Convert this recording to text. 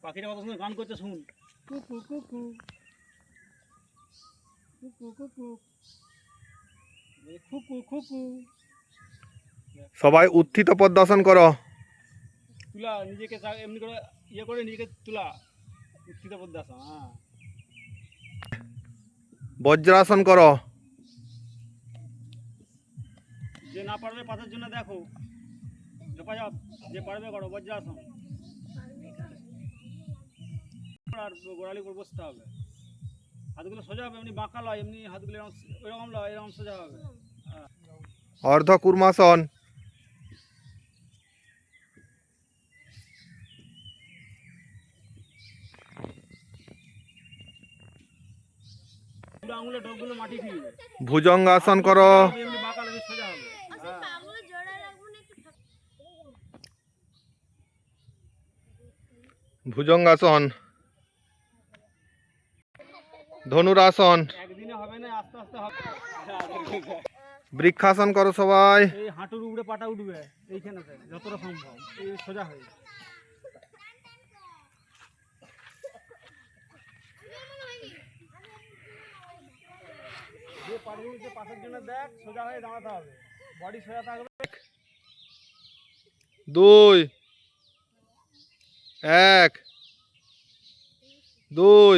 পাখিটা কত সুন্দর গান করছে শুন। কুকু কুকু কুকু কুকু কুকু কুকু। সবাই উত্থিত পদ্মাসন করো। তুলা নিজেকে এমনি করে ইয়ে করে নিজেকে তুলা, উত্থিত পদ্মাসন। হ্যাঁ, বজ্রাসন করো। যে না পারবে পাতার জন্য দেখো, হেফাজত, যে পারবে করো বজ্রাসন। আর গোড়ালি উপর বসতে হবে, হাতগুলো সোজা হবে, এমনি বাঁকা লয়, এমনি হাতগুলো এরকম লয়, এরকম সোজা হবে। অর্ধ কুর্মাসন। আঙুলে ডগগুলো মাটি ফিরবে। ভুজঙ্গাসন করো। এমনি বাঁকা লয়, সোজা হবে। ভুজঙ্গাসন। ধনুরাসন। একদিনে হবে না, আস্তে আস্তে হবে। বৃক্ষাসন করো সবাই। এই হাঁটুর উপরে পাটা উঠবে এইখানেতে যতটা সম্ভব, এই সোজা হয়ে। যে পারবি যে পাশের জন্য দেখ, সোজা হয়ে দাঁড়াতে হবে, বডি সোজা থাকবে। 2 1 2